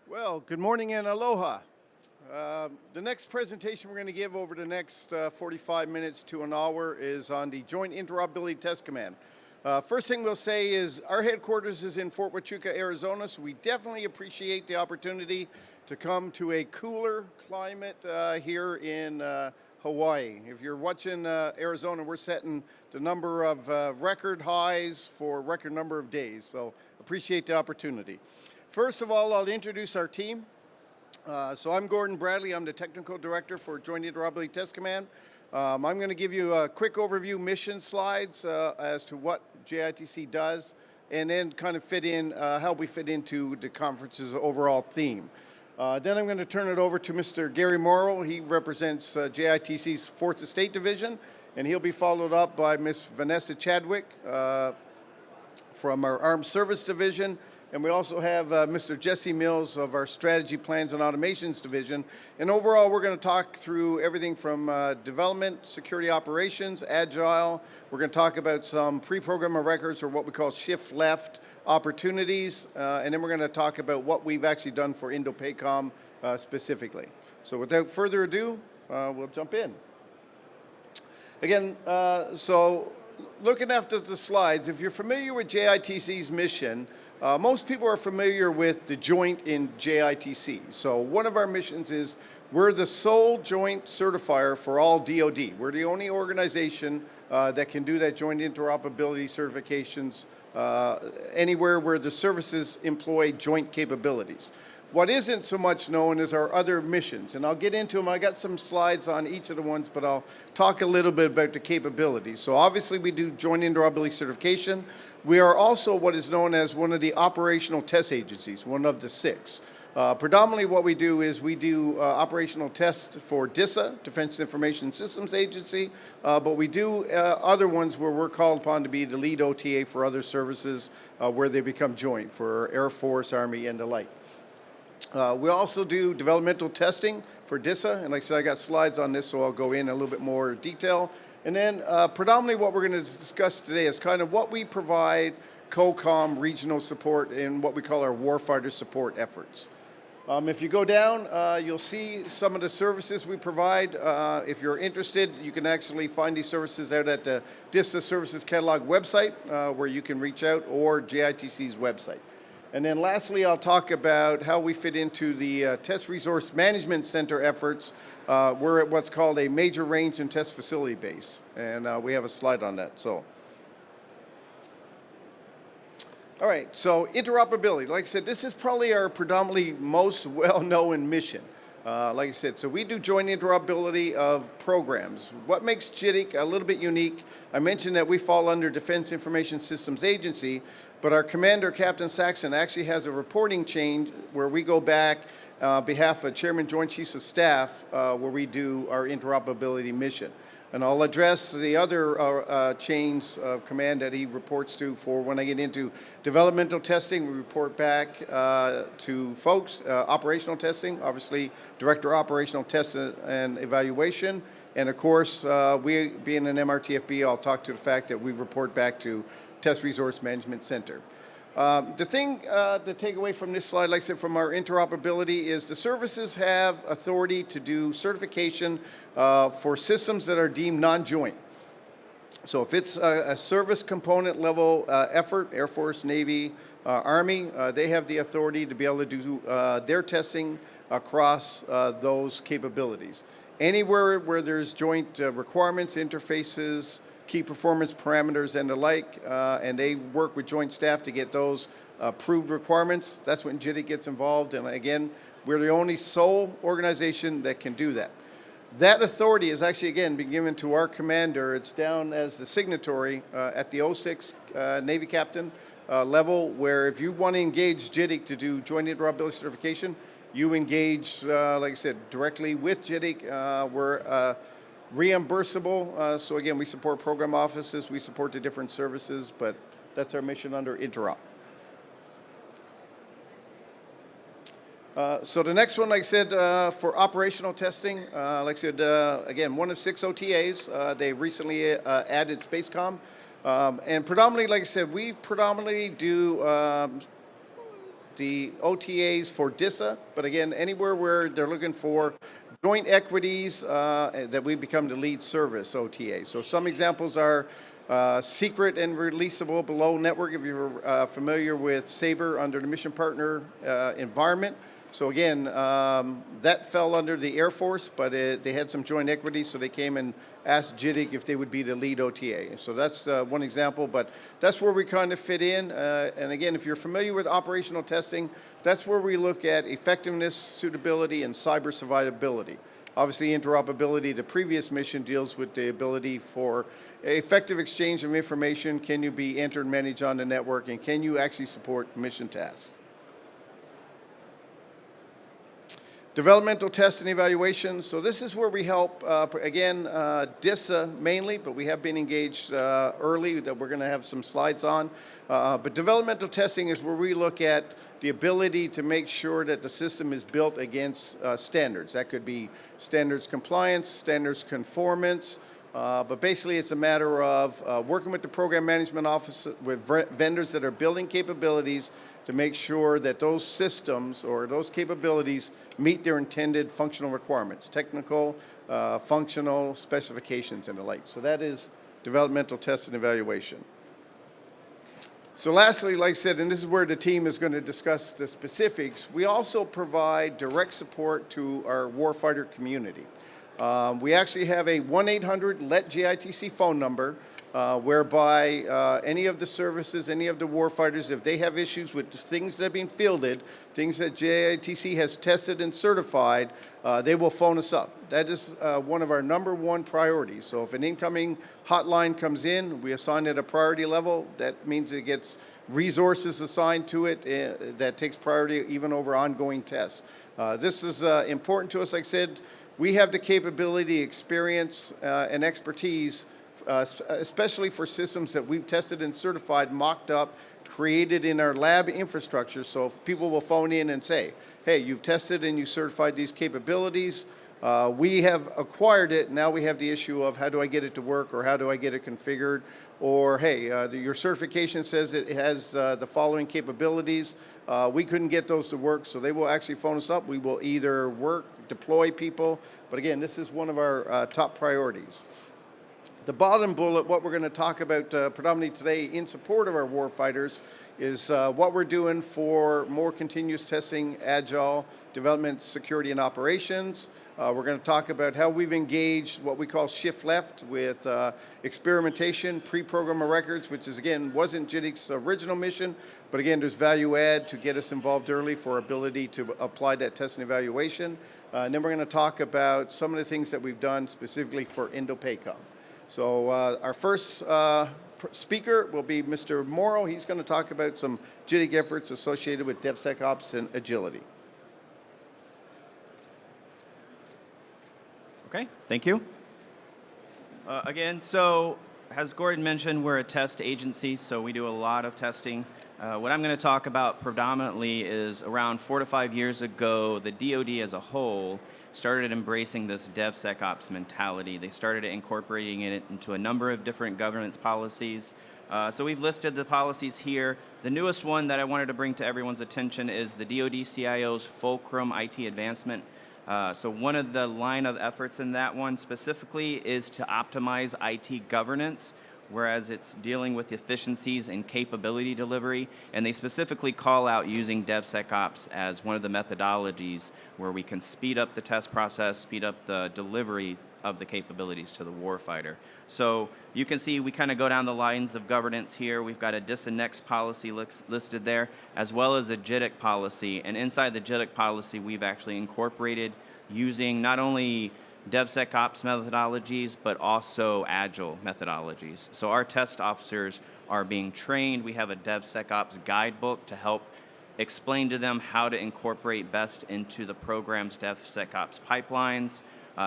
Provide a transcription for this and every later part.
Well, good morning and aloha. The next presentation we're going to give over the next 45 minutes to an hour is on the Joint Interoperability Test Command. First thing we'll say is our headquarters is in Fort Huachuca, Arizona, so we definitely appreciate the opportunity to come to a cooler climate here in Hawaii. If you're watching Arizona, we're setting the number of record highs for a record number of days, so appreciate the opportunity. First of all, I'll introduce our team. So I'm Gordon Bradley. I'm the Technical Director for Joint Interoperability Test Command. I'm going to give you a quick overview mission slides as to what JITC does, and then kind of fit in how we fit into the conference's overall theme. Then I'm going to turn it over to Mr. Gary Morrow. He represents JITC's Fourth Estate Division, and he'll be followed up by Ms. Vanessa Chadwick from our Armed Service Division. And we also have Mr. Jesse Mills of our Strategy Plans and Automations Division. And overall, we're going to talk through everything from development, security operations, Agile. We're going to talk about some pre-program of records, or what we call shift left opportunities. And then we're going to talk about what we've actually done for INDOPACOM specifically. So without further ado, we'll jump in. Again, so looking after the slides, if you're familiar with JITC's mission, most people are familiar with the joint in JITC. So one of our missions is we're the sole joint certifier for all DoD. We're the only organization that can do that joint interoperability certifications anywhere where the services employ joint capabilities. What isn't so much known is our other missions, and I'll get into them. I got some slides on each of the ones, but I'll talk a little bit about the capabilities. So obviously we do joint interoperability certification. We are also what is known as one of the operational test agencies, one of the 6. Predominantly what we do is we do operational tests for DISA, Defense Information Systems Agency, but we do other ones where we're called upon to be the lead OTA for other services where they become joint for Air Force, Army, and the like. We also do developmental testing for DISA, and like I said, I got slides on this, so I'll go in a little bit more detail. And then predominantly what we're going to discuss today is kind of what we provide COCOM regional support in what we call our warfighter support efforts. If you go down, you'll see some of the services we provide. If you're interested, you can actually find these services out at the DISA Services Catalog website, where you can reach out, or JITC's website. And then lastly, I'll talk about how we fit into the Test Resource Management Center efforts. We're at what's called a major range and test facility base, and we have a slide on that. So, all right, so interoperability. Like I said, this is probably our predominantly most well-known mission. Like I said, so we do joint interoperability of programs. What makes JITC a little bit unique, I mentioned that we fall under Defense Information Systems Agency, but our commander, Captain Saxon, actually has a reporting chain where we go back on behalf of Chairman Joint Chiefs of Staff, where we do our interoperability mission. And I'll address the other chains of command that he reports to for when I get into developmental testing. We report back to folks, operational testing, obviously Director of Operational Test and Evaluation. And of course, we being an MRTFB, I'll talk to the fact that we report back to Test Resource Management Center. The thing to take away from this slide, like I said, from our interoperability is the services have authority to do certification for systems that are deemed non-joint. So if it's a service component level effort, Air Force, Navy, Army, they have the authority to be able to do their testing across those capabilities. Anywhere where there's joint requirements, interfaces, key performance parameters and the like, and they work with joint staff to get those approved requirements. That's when JITC gets involved, and again, we're the only sole organization that can do that. That authority is actually, again, been given to our commander. It's down as the signatory at the 06 Navy Captain level, where if you want to engage JITC to do joint interoperability certification, you engage, like I said, directly with JITC. We're reimbursable. So again, we support program offices, we support the different services, but that's our mission under Interop. So the next one, like I said, for operational testing, like I said, again, one of 6 OTAs. They recently added SpaceCom. And predominantly, like I said, we predominantly do the OTAs for DISA, but again, anywhere where they're looking for joint equities that we become the lead service OTA. So some examples are secret and releasable below network, if you're familiar with SABRE under the mission partner environment. So again, that fell under the Air Force, but they had some joint equity, so they came and asked JITC if they would be the lead OTA. So that's one example, but that's where we kind of fit in. And again, if you're familiar with operational testing, that's where we look at effectiveness, suitability, and cyber survivability. Obviously, interoperability, the previous mission deals with the ability for effective exchange of information. Can you be entered and managed on the network, and can you actually support mission tasks? Developmental tests and evaluations. So this is where we help, again, DISA mainly, but we have been engaged early that we're going to have some slides on. But developmental testing is where we look at the ability to make sure that the system is built against standards. That could be standards compliance, standards conformance, but basically it's a matter of working with the program management office, with vendors that are building capabilities to make sure that those systems or those capabilities meet their intended functional requirements, technical, functional specifications and the like. So that is developmental test and evaluation. So lastly, like I said, and this is where the team is going to discuss the specifics, we also provide direct support to our warfighter community. We actually have a 1-800-LET-JITC phone number whereby any of the services, any of the warfighters, if they have issues with things that have been fielded, things that JITC has tested and certified, they will phone us up. That is one of our #1 priorities. So if an incoming hotline comes in, we assign it a priority level. That means it gets resources assigned to it that takes priority even over ongoing tests. This is important to us. Like I said, we have the capability, experience, and expertise, especially for systems that we've tested and certified, mocked up, created in our lab infrastructure. So if people will phone in and say, hey, you've tested and you certified these capabilities, we have acquired it, now we have the issue of how do I get it to work, or how do I get it configured, or hey, your certification says it has the following capabilities, we couldn't get those to work, so they will actually phone us up. We will either work, deploy people, but again, this is one of our top priorities. The bottom bullet, what we're going to talk about predominantly today in support of our warfighters, is what we're doing for more continuous testing, agile development, security, and operations. We're going to talk about how we've engaged what we call shift left with experimentation, pre-program of records, which is, again, wasn't JITC's original mission, but again, there's value add to get us involved early for ability to apply that test and evaluation. And then we're going to talk about some of the things that we've done specifically for INDOPACOM. So our first speaker will be Mr. Morrow. He's going to talk about some JITC efforts associated with DevSecOps and agility. Okay, thank you. Again, so as Gordon mentioned, we're a test agency, so we do a lot of testing. What I'm going to talk about predominantly is around 4 to 5 years ago, the DoD as a whole started embracing this DevSecOps mentality. They started incorporating it into a number of different governance policies. So we've listed the policies here. The newest one that I wanted to bring to everyone's attention is the DoD CIO's Fulcrum IT Advancement. So one of the line of efforts in that one specifically is to optimize IT governance, whereas it's dealing with efficiencies and capability delivery, and they specifically call out using DevSecOps as one of the methodologies where we can speed up the test process, speed up the delivery of the capabilities to the warfighter. So you can see we kind of go down the lines of governance here. We've got a DISA-NEXT policy listed there, as well as a JITC policy, and inside the JITC policy we've actually incorporated using not only DevSecOps methodologies, but also Agile methodologies. So our test officers are being trained. We have a DevSecOps guidebook to help explain to them how to incorporate best into the program's DevSecOps pipelines.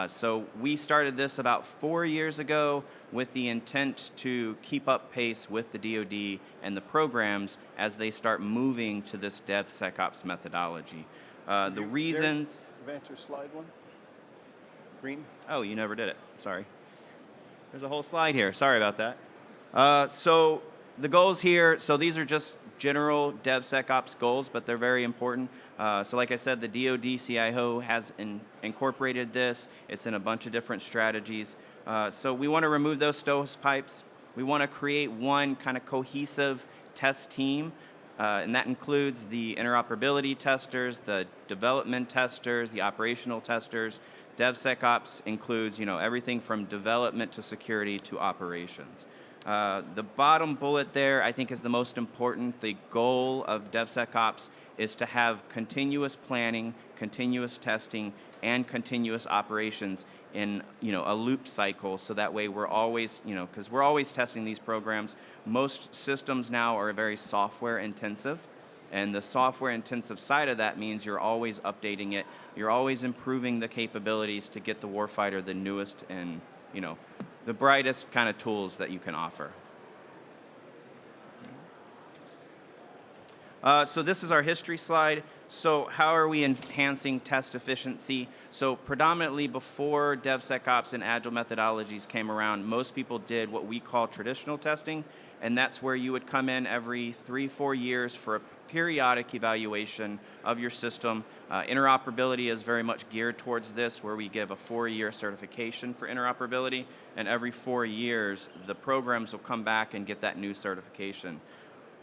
So we started this about 4 years ago with the intent to keep up pace with the DoD and the programs as they start moving to this DevSecOps methodology. The reasons... Advance your slide one. Green. Oh, you never did it. Sorry. There's a whole slide here. Sorry about that. So the goals here, so these are just general DevSecOps goals, but they're very important. So like I said, the DoD CIO has incorporated this. It's in a bunch of different strategies. So we want to remove those stovepipes. We want to create one kind of cohesive test team, and that includes the interoperability testers, the development testers, the operational testers. DevSecOps includes, everything from development to security to operations. The bottom bullet there, I think, is the most important. The goal of DevSecOps is to have continuous planning, continuous testing, and continuous operations in a loop cycle, so that way we're always, because we're always testing these programs. Most systems now are very software intensive, and the software intensive side of that means you're always updating it, you're always improving the capabilities to get the warfighter the newest and the brightest kind of tools that you can offer. So this is our history slide. So how are we enhancing test efficiency? So predominantly before DevSecOps and Agile methodologies came around, most people did what we call traditional testing, and that's where you would come in every 3-4 years for a periodic evaluation of your system. Interoperability is very much geared towards this, where we give a 4-year certification for interoperability, and every 4 years, the programs will come back and get that new certification.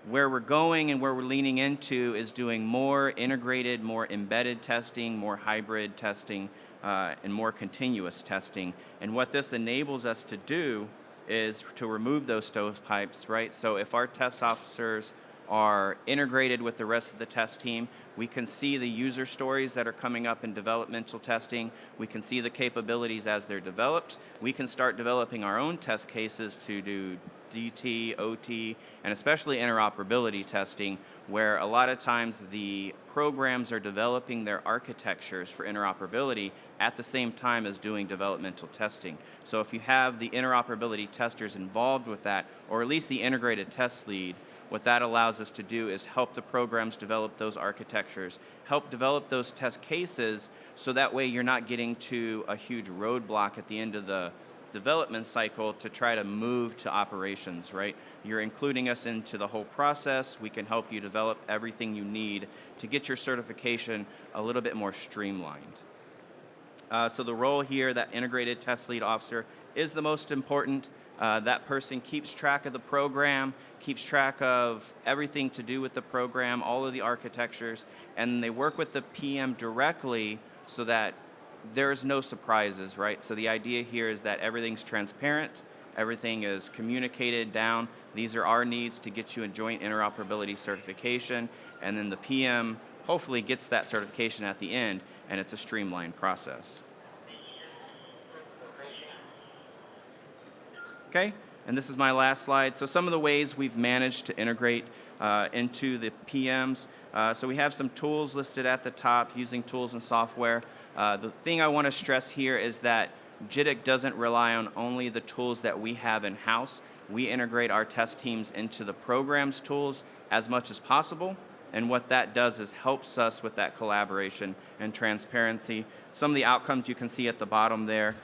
Where we're going and where we're leaning into is doing more integrated, more embedded testing, more hybrid testing, and more continuous testing. And what this enables us to do is to remove those stovepipes, right? So if our test officers are integrated with the rest of the test team, we can see the user stories that are coming up in developmental testing. We can see the capabilities as they're developed. We can start developing our own test cases to do DT, OT, and especially interoperability testing, where a lot of times the programs are developing their architectures for interoperability at the same time as doing developmental testing. So if you have the interoperability testers involved with that, or at least the integrated test lead, what that allows us to do is help the programs develop those architectures, help develop those test cases, so that way you're not getting to a huge roadblock at the end of the development cycle to try to move to operations, right? You're including us into the whole process. We can help you develop everything you need to get your certification a little bit more streamlined. So the role here, that integrated test lead officer, is the most important. That person keeps track of the program, keeps track of everything to do with the program, all of the architectures, and they work with the PM directly so that there's no surprises, right? So the idea here is that everything's transparent, everything is communicated down. These are our needs to get you a joint interoperability certification, and then the PM hopefully gets that certification at the end, and it's a streamlined process. Okay, and this is my last slide. So some of the ways we've managed to integrate into the PMs. So we have some tools listed at the top, using tools and software. The thing I want to stress here is that JITC doesn't rely on only the tools that we have in-house. We integrate our test teams into the program's tools as much as possible, and what that does is helps us with that collaboration and transparency. Some of the outcomes you can see at the bottom there,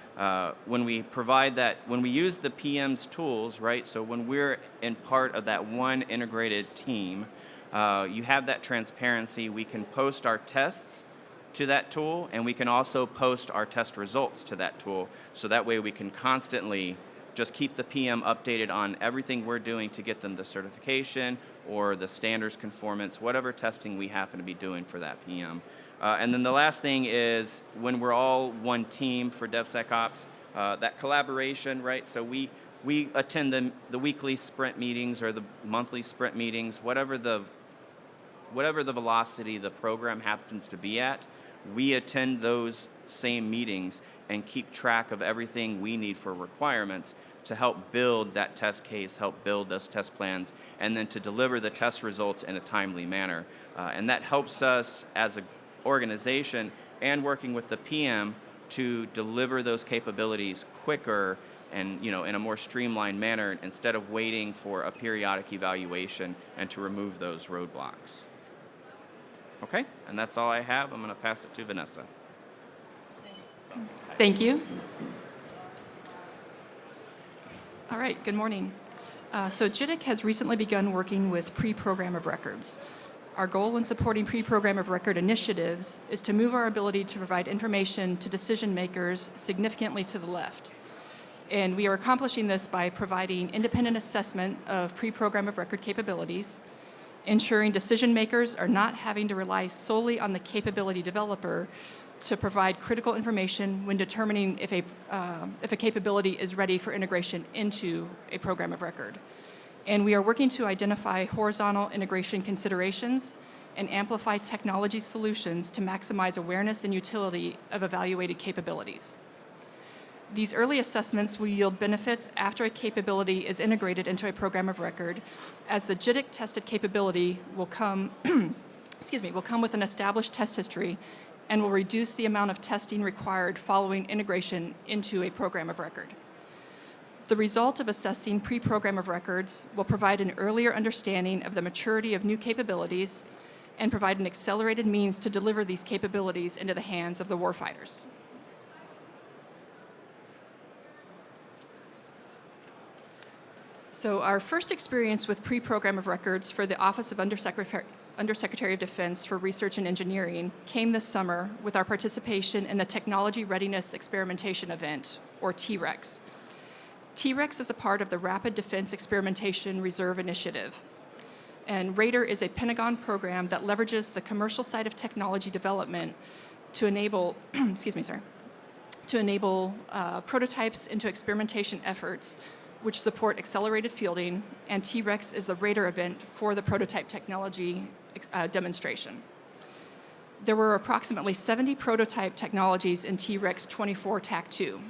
when we provide that, when we use the PM's tools, right, so when we're in part of that one integrated team, you have that transparency. We can post our tests to that tool, and we can also post our test results to that tool, so that way we can constantly just keep the PM updated on everything we're doing to get them the certification or the standards conformance, whatever testing we happen to be doing for that PM. And then the last thing is, when we're all one team for DevSecOps, that collaboration, right? So we attend the weekly sprint meetings or the monthly sprint meetings, whatever the velocity the program happens to be at, we attend those same meetings and keep track of everything we need for requirements to help build that test case, help build those test plans, and then to deliver the test results in a timely manner. And that helps us as an organization and working with the PM to deliver those capabilities quicker and in a more streamlined manner, instead of waiting for a periodic evaluation and to remove those roadblocks. Okay, and that's all I have. I'm going to pass it to Vanessa. Thank you. All right, good morning. So JITC has recently begun working with pre-program of records. Our goal in supporting pre-program of record initiatives is to move our ability to provide information to decision makers significantly to the left. And we are accomplishing this by providing independent assessment of pre-program of record capabilities, ensuring decision makers are not having to rely solely on the capability developer to provide critical information when determining if a capability is ready for integration into a program of record. And we are working to identify horizontal integration considerations and amplify technology solutions to maximize awareness and utility of evaluated capabilities. These early assessments will yield benefits after a capability is integrated into a program of record, as the JITC tested capability will come, will come with an established test history and will reduce the amount of testing required following integration into a program of record. The result of assessing pre-program of records will provide an earlier understanding of the maturity of new capabilities and provide an accelerated means to deliver these capabilities into the hands of the warfighters. So our first experience with pre-program of records for the Office of Undersecretary of Defense for Research and Engineering came this summer with our participation in the Technology Readiness Experimentation Event, or TREX. TREX is a part of the Rapid Defense Experimentation Reserve Initiative. And RADER is a Pentagon program that leverages the commercial side of technology development to enable, prototypes into experimentation efforts which support accelerated fielding, and TREX is the RADER event for the prototype technology demonstration. There were approximately 70 prototype technologies in TREX 24 TAC 2.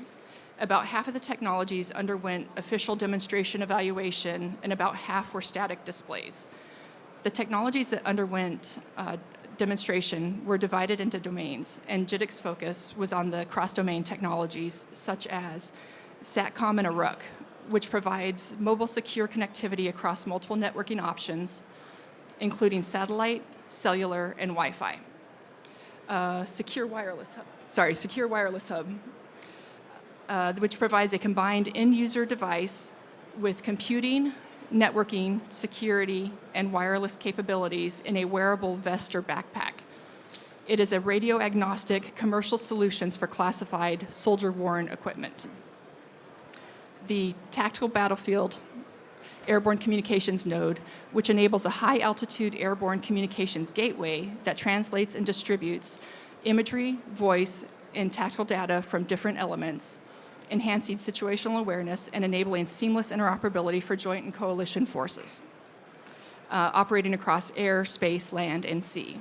About half of the technologies underwent official demonstration evaluation, and about half were static displays. The technologies that underwent demonstration were divided into domains, and JITC's focus was on the cross-domain technologies such as SATCOM and a RUC, which provides mobile secure connectivity across multiple networking options, including satellite, cellular, and Wi-Fi. Secure Wireless Hub, which provides a combined end-user device with computing, networking, security, and wireless capabilities in a wearable vest or backpack. It is a radio-agnostic commercial solutions for classified soldier-worn equipment. The Tactical Battlefield Airborne Communications Node, which enables a high-altitude airborne communications gateway that translates and distributes imagery, voice, and tactical data from different elements, enhancing situational awareness and enabling seamless interoperability for joint and coalition forces, operating across air, space, land, and sea.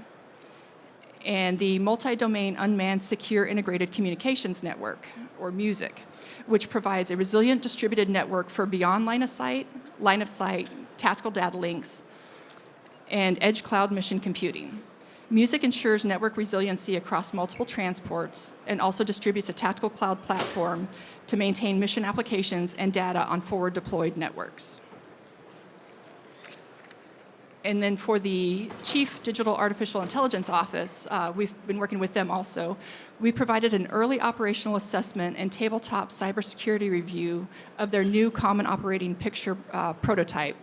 And the Multi-Domain Unmanned Secure Integrated Communications Network, or MUSIC, which provides a resilient distributed network for beyond line of sight, tactical data links, and edge cloud mission computing. MUSIC ensures network resiliency across multiple transports and also distributes a tactical cloud platform to maintain mission applications and data on forward deployed networks. And then for the Chief Digital Artificial Intelligence Office, we've been working with them also. We provided an early operational assessment and tabletop cybersecurity review of their new Common Operating Picture prototype.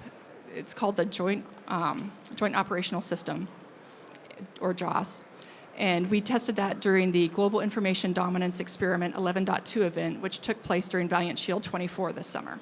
It's called the Joint Operational System, or JOS. And we tested that during the Global Information Dominance Experiment 11.2 event, which took place during Valiant Shield 24 this summer.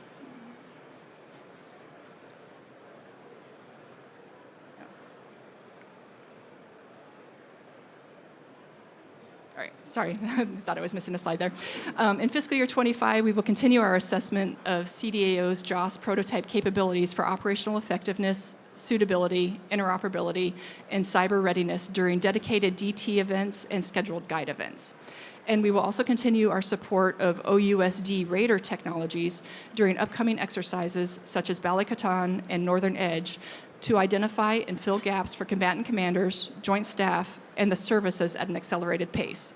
All right, sorry, I thought I was missing a slide there. In fiscal year 25, we will continue our assessment of CDAO's JOS prototype capabilities for operational effectiveness, suitability, interoperability, and cyber readiness during dedicated DT events and scheduled guide events. And we will also continue our support of OUSD radar technologies during upcoming exercises such as Balikatan and Northern Edge to identify and fill gaps for combatant commanders, joint staff, and the services at an accelerated pace.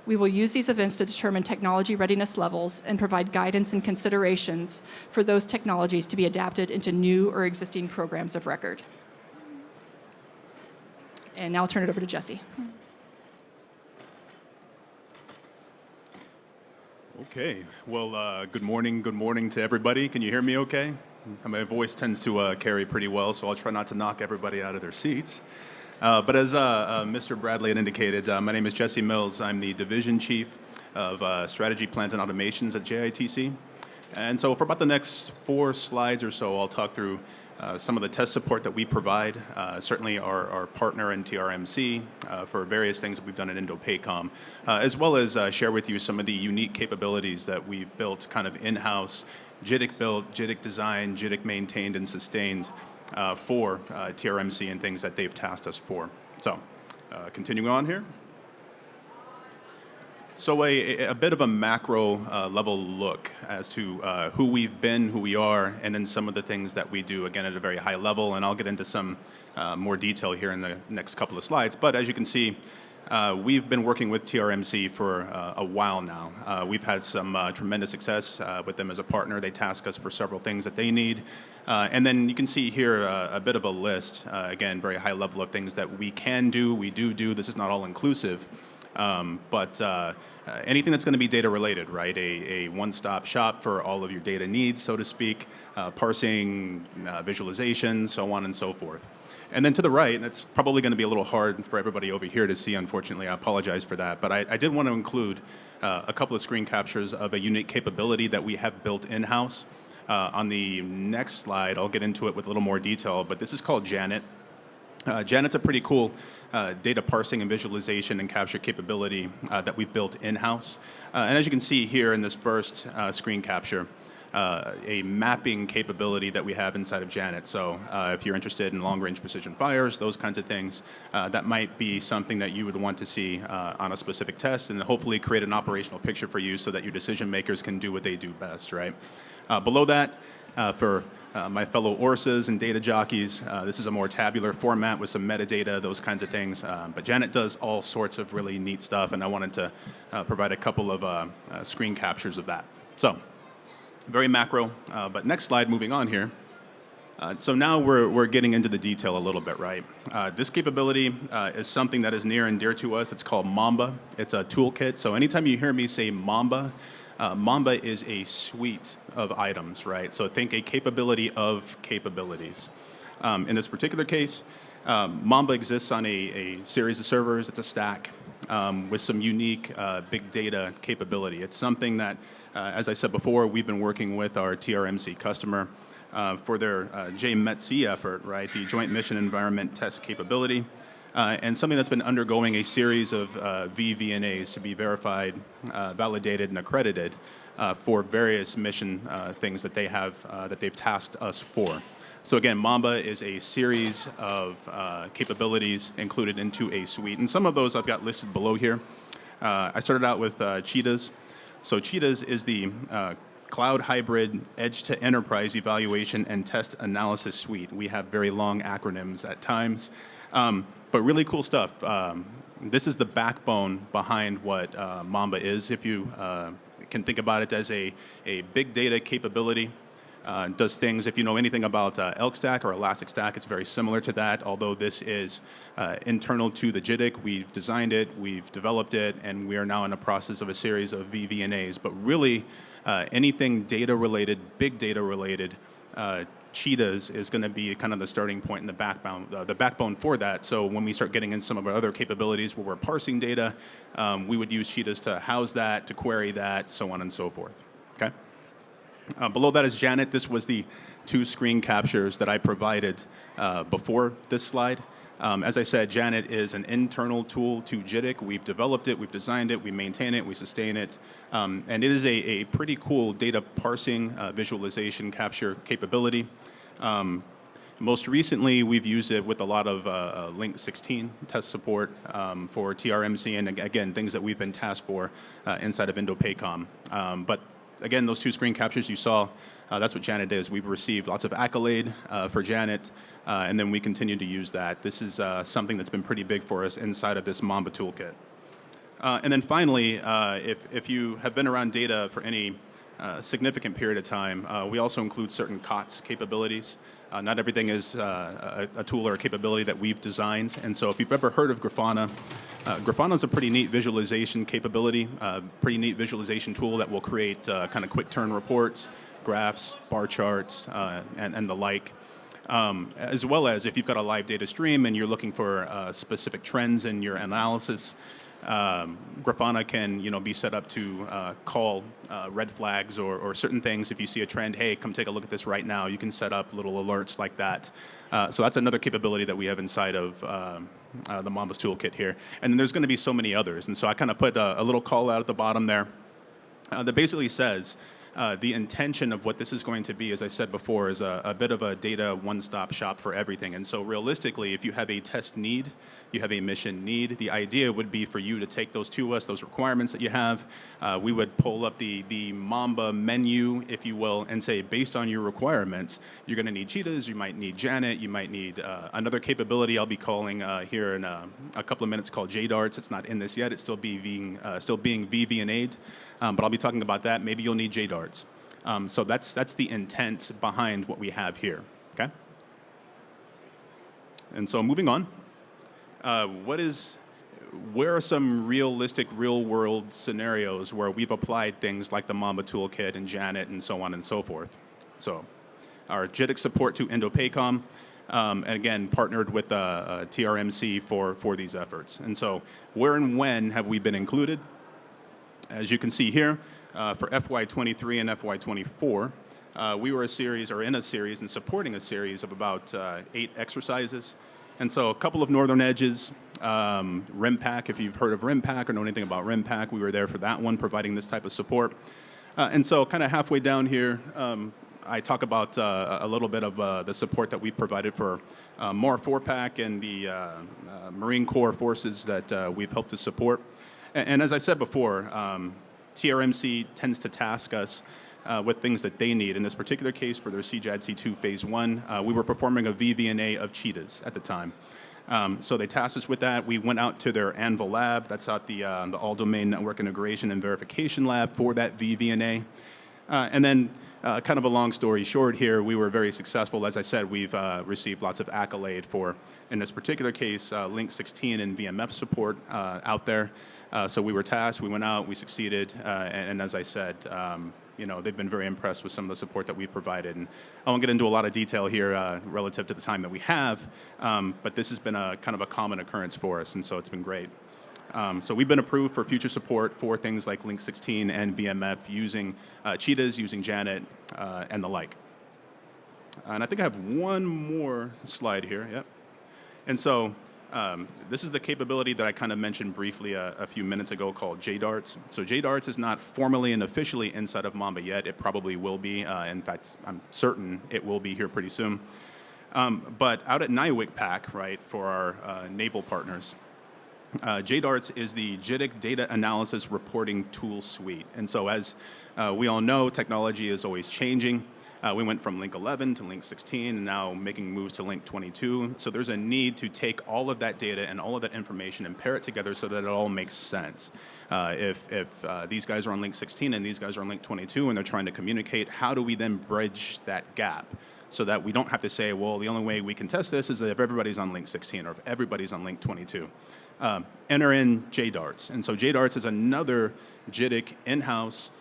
We will use these events to determine technology readiness levels and provide guidance and considerations for those technologies to be adapted into new or existing programs of record. And now I'll turn it over to Jesse. Okay, well, good morning to everybody. Can you hear me okay? My voice tends to carry pretty well, so I'll try not to knock everybody out of their seats. But as Mr. Bradley had indicated, my name is Jesse Mills. I'm the Division Chief of Strategy, Plans, and Automations at JITC. And so for about the next 4 slides or so, I'll talk through some of the test support that we provide, certainly our partner in TRMC for various things that we've done at INDOPACOM, as well as share with you some of the unique capabilities that we've built kind of in-house, JITC built, JITC designed, JITC maintained and sustained for TRMC and things that they've tasked us for. So continuing on here. So a bit of a macro level look as to who we've been, who we are, and then some of the things that we do, again, at a very high level. And I'll get into some more detail here in the next couple of slides. But as you can see, we've been working with TRMC for a while now. We've had some tremendous success with them as a partner. They task us for several things that they need. And then you can see here a bit of a list, again, very high level of things that we can do, we do. This is not all inclusive. But anything that's going to be data related, right? A one-stop shop for all of your data needs, so to speak, parsing, visualization, so on and so forth. And then to the right, and it's probably going to be a little hard for everybody over here to see, unfortunately, I apologize for that, but I did want to include a couple of screen captures of a unique capability that we have built in-house. On the next slide, I'll get into it with a little more detail, but this is called Janet. Janet's a pretty cool data parsing and visualization and capture capability that we've built in-house. And as you can see here in this first screen capture, a mapping capability that we have inside of Janet. So if you're interested in long-range precision fires, those kinds of things, that might be something that you would want to see on a specific test and hopefully create an operational picture for you so that your decision makers can do what they do best, right? Below that, for my fellow ORSAs and data jockeys, this is a more tabular format with some metadata, those kinds of things. But Janet does all sorts of really neat stuff, and I wanted to provide a couple of screen captures of that. So, very macro, but next slide, moving on here. So now we're getting into the detail a little bit, right? This capability is something that is near and dear to us. It's called Mamba. It's a toolkit. So anytime you hear me say Mamba, Mamba is a suite of items, right? So think a capability of capabilities. In this particular case, Mamba exists on a series of servers. It's a stack with some unique big data capability. It's something that, as I said before, we've been working with our TRMC customer for their JMETC effort, right? The Joint Mission Environment Test Capability. And something that's been undergoing a series of VVNAs to be verified, validated, and accredited for various mission things that they have that they've tasked us for. So again, Mamba is a series of capabilities included into a suite, and some of those I've got listed below here. I started out with Cheetahs. So Cheetahs is the Cloud Hybrid Edge to Enterprise Evaluation and Test Analysis Suite. We have very long acronyms at times. But really cool stuff. This is the backbone behind what Mamba is. If you can think about it as a big data capability, does things, if you know anything about Elk Stack or Elastic Stack, it's very similar to that, although this is internal to the JITC. We've designed it, we've developed it, and we are now in the process of a series of VVNAs. But really, anything data related, big data related, Cheetahs is going to be kind of the starting point and the backbone for that. So when we start getting into some of our other capabilities where we're parsing data, we would use Cheetahs to house that, to query that, so on and so forth. Okay. Below that is Janet. This was the 2 screen captures that I provided before this slide. As I said, Janet is an internal tool to JITC. We've developed it, we've designed it, we maintain it, we sustain it. And it is a pretty cool data parsing, visualization, capture capability. Most recently, we've used it with a lot of Link 16 test support for TRMC, and again, things that we've been tasked for inside of INDOPACOM. But again, those 2 screen captures you saw, that's what Janet is. We've received lots of accolade for Janet, and then we continue to use that. This is something that's been pretty big for us inside of this Mamba toolkit. And then finally, if you have been around data for any significant period of time, we also include certain COTS capabilities. Not everything is a tool or a capability that we've designed. And so if you've ever heard of Grafana, Grafana is a pretty neat visualization capability, pretty neat visualization tool that will create kind of quick turn reports, graphs, bar charts, and the like. As well as if you've got a live data stream and you're looking for specific trends in your analysis, Grafana can be set up to call red flags or certain things. If you see a trend, hey, come take a look at this right now. You can set up little alerts like that. So that's another capability that we have inside of the Mambas toolkit here. And then there's going to be so many others. And so I kind of put a little call out at the bottom there that basically says the intention of what this is going to be, as I said before, is a bit of a data one-stop shop for everything. And so realistically, if you have a test need, you have a mission need, the idea would be for you to take those to us, those requirements that you have. We would pull up the Mamba menu, if you will, and say, based on your requirements, you're going to need cheetahs, you might need Janet, you might need another capability I'll be calling here in a couple of minutes called JDarts. It's not in this yet. It's still being VVNA'd. But I'll be talking about that. Maybe you'll need JDarts. So that's the intent behind what we have here. Okay. And so moving on, where are some realistic, real-world scenarios where we've applied things like the Mamba toolkit and Janet and so on and so forth? So our JITIC support to INDOPACOM, and again, partnered with TRMC for these efforts. And so where and when have we been included? As you can see here, for FY23 and FY24, we were in a series and supporting a series of about 8 exercises. And so a couple of northern edges, RIMPAC, if you've heard of RIMPAC or know anything about RIMPAC, we were there for that one, providing this type of support. And so kind of halfway down here, I talk about a little bit of the support that we provided for MOR 4PAC and the Marine Corps forces that we've helped to support. And as I said before, TRMC tends to task us with things that they need. In this particular case, for their CJAD C2 Phase 1, we were performing a VVNA of cheetahs at the time. So they tasked us with that. We went out to their Anvil lab. That's out the all-domain network integration and verification lab for that VVNA. And then kind of a long story short here, we were very successful. As I said, we've received lots of accolade for, in this particular case, Link 16 and VMF support out there. So we were tasked, we went out, we succeeded, and as I said, they've been very impressed with some of the support that we provided. And I won't get into a lot of detail here relative to the time that we have, but this has been a kind of a common occurrence for us, and so it's been great. So we've been approved for future support for things like Link 16 and VMF using cheetahs, using Janet, and the like. And I think I have one more slide here, yep. And so this is the capability that I kind of mentioned briefly a few minutes ago called JDarts. So JDarts is not formally and officially inside of Mamba yet. It probably will be. In fact, I'm certain it will be here pretty soon. But out at NIWIC-PAC, right, for our naval partners, JDarts is the JITIC Data Analysis Reporting Tool Suite. And so as we all know, technology is always changing. We went from Link 11 to Link 16 and now making moves to Link 22. So there's a need to take all of that data and all of that information and pair it together so that it all makes sense. If these guys are on Link 16 and these guys are on Link 22 and they're trying to communicate, how do we then bridge that gap so that we don't have to say, well, the only way we can test this is if everybody's on Link 16 or if everybody's on Link 22. Enter in JDarts. And so JDarts is another JITIC in-house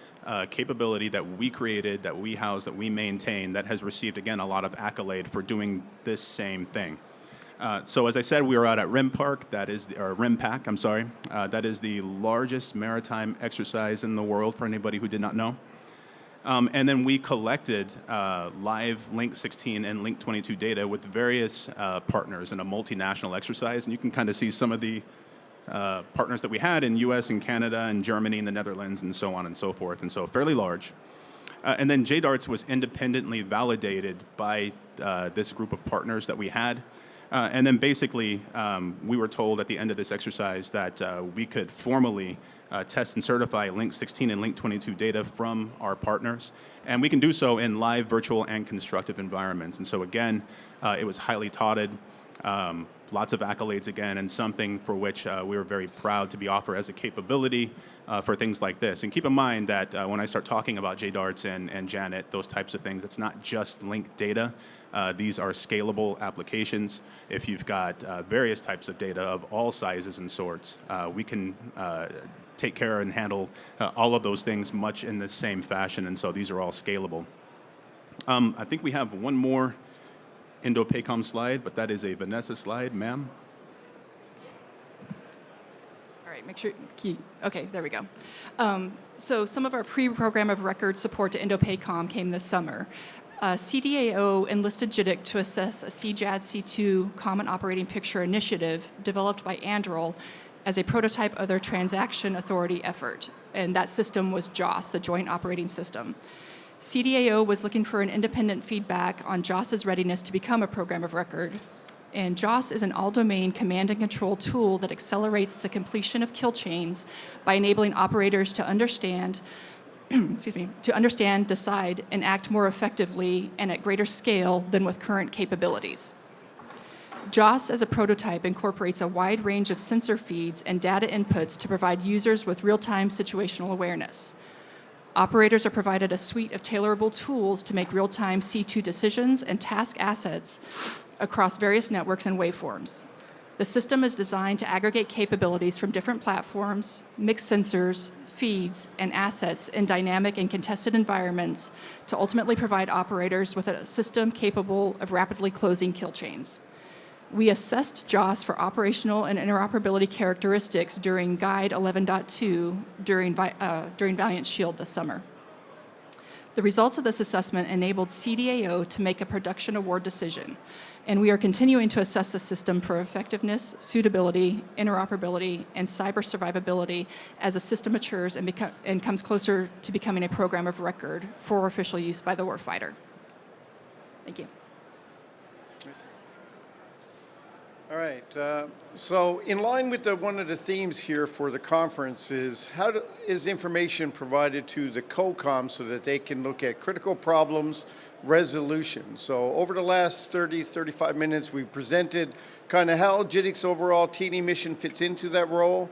capability that we created, that we house, that we maintain, that has received, again, a lot of accolade for doing this same thing. So as I said, we were out at RIMPAC, that is the largest maritime exercise in the world for anybody who did not know. And then we collected live Link 16 and Link 22 data with various partners in a multinational exercise, and you can kind of see some of the partners that we had in US and Canada and Germany and the Netherlands and so on and so forth, and so fairly large. And then JDarts was independently validated by this group of partners that we had. And then basically, we were told at the end of this exercise that we could formally test and certify Link 16 and Link 22 data from our partners. And we can do so in live, virtual, and constructive environments. And so again, it was highly touted. Lots of accolades again, and something for which we were very proud to be offered as a capability for things like this. And keep in mind that when I start talking about JDarts and Janet, those types of things, it's not just linked data. These are scalable applications. If you've got various types of data of all sizes and sorts, we can take care and handle all of those things much in the same fashion, and so these are all scalable. I think we have one more INDOPACOM slide, but that is a Vanessa slide, ma'am. All right, make sure, key. Okay, there we go. So some of our pre-program of record support to INDOPACOM came this summer. CDAO enlisted JITC to assess a CJAD-C2 Common Operating Picture initiative developed by Anduril as a prototype of their transaction authority effort. And that system was JOS, the Joint Operating System. CDAO was looking for an independent feedback on JOS's readiness to become a program of record. And JOS is an all-domain command and control tool that accelerates the completion of kill chains by enabling operators to understand, decide, and act more effectively and at greater scale than with current capabilities. JOS as a prototype incorporates a wide range of sensor feeds and data inputs to provide users with real-time situational awareness. Operators are provided a suite of tailorable tools to make real-time C2 decisions and task assets across various networks and waveforms. The system is designed to aggregate capabilities from different platforms, mix sensors, feeds, and assets in dynamic and contested environments to ultimately provide operators with a system capable of rapidly closing kill chains. We assessed JOS for operational and interoperability characteristics during Guide 11.2 during Valiant Shield this summer. The results of this assessment enabled CDAO to make a production award decision, and we are continuing to assess the system for effectiveness, suitability, interoperability, and cyber survivability as the system matures and comes closer to becoming a program of record for official use by the warfighter. Thank you. All right. So in line with one of the themes here for the conference is is information provided to the COCOM so that they can look at critical problems resolution. So over the last 30, 35 minutes, we presented kind of how JITC's overall TD mission fits into that role.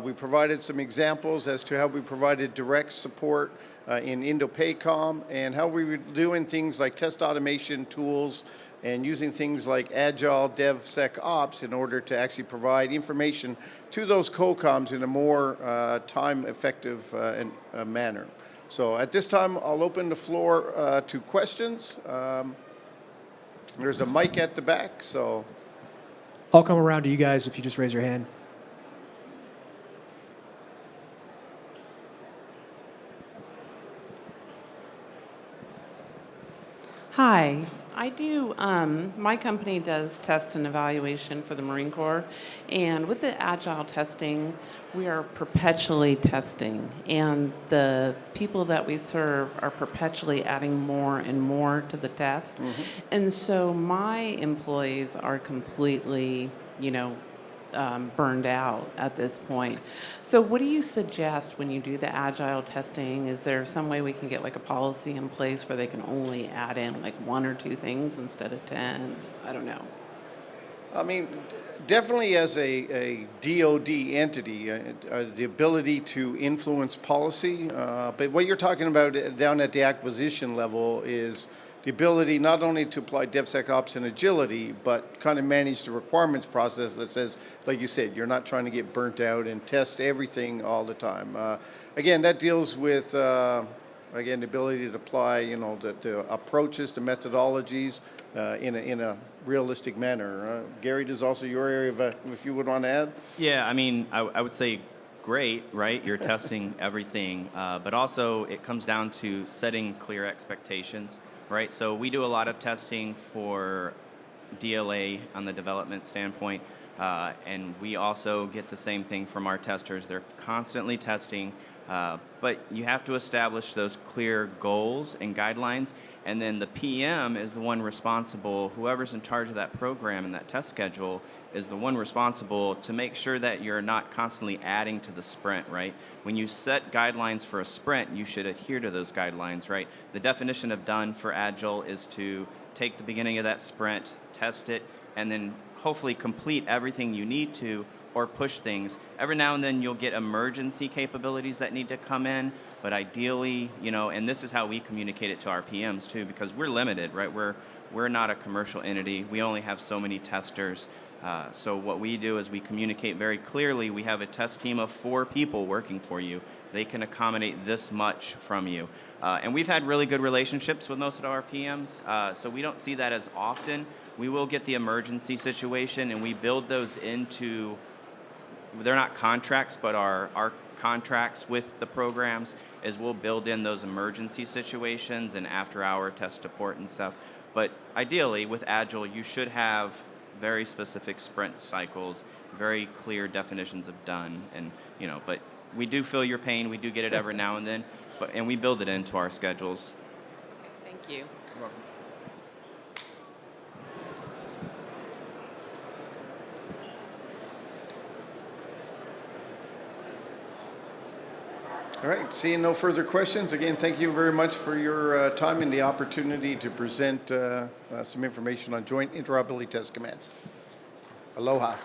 We provided some examples as to how we provided direct support in INDOPACOM and how we were doing things like test automation tools and using things like Agile, DevSecOps in order to actually provide information to those COCOMs in a more time-effective manner. So at this time, I'll open the floor to questions. There's a mic at the back, so. I'll come around to you guys if you just raise your hand. Hi, I do, my company does test and evaluation for the Marine Corps, and with the Agile testing, we are perpetually testing, and the people that we serve are perpetually adding more and more to the test. Mm-hmm. And so my employees are completely, burned out at this point. So what do you suggest when you do the Agile testing? Is there some way we can get like a policy in place where they can only add in like 1 or 2 things instead of 10? I don't know. I mean, definitely as a DoD entity, the ability to influence policy, but what you're talking about down at the acquisition level is the ability not only to apply DevSecOps and agility, but kind of manage the requirements process that says, like you said, you're not trying to get burnt out and test everything all the time. Again, that deals with, the ability to apply, the approaches, the methodologies in a realistic manner. Gary, there's also your area of, if you would want to add. Yeah, I mean, I would say great, right? You're testing everything, but also it comes down to setting clear expectations. Right, so we do a lot of testing for DLA on the development standpoint, and we also get the same thing from our testers. They're constantly testing, but you have to establish those clear goals and guidelines, and then the PM is the one responsible, whoever's in charge of that program and that test schedule is the one responsible to make sure that you're not constantly adding to the sprint, right? When you set guidelines for a sprint, you should adhere to those guidelines, right? The definition of done for Agile is to take the beginning of that sprint, test it, and then hopefully complete everything you need to or push things. Every now and then you'll get emergency capabilities that need to come in, but ideally, and this is how we communicate it to our PMs too, because we're limited, right? We're not a commercial entity. We only have so many testers. So what we do is we communicate very clearly. We have a test team of 4 people working for you. They can accommodate this much from you. And we've had really good relationships with most of our PMs, so we don't see that as often. We will get the emergency situation, and we build those into, they're not contracts, but our contracts with the programs is we'll build in those emergency situations and after-hour test support and stuff. But ideally, with Agile, you should have very specific sprint cycles, very clear definitions of done, and but we do feel your pain. We do get it every now and then, and we build it into our schedules. Thank you. You're welcome. All right, seeing no further questions, again, thank you very much for your time and the opportunity to present some information on Joint Interoperability Test Command. Aloha.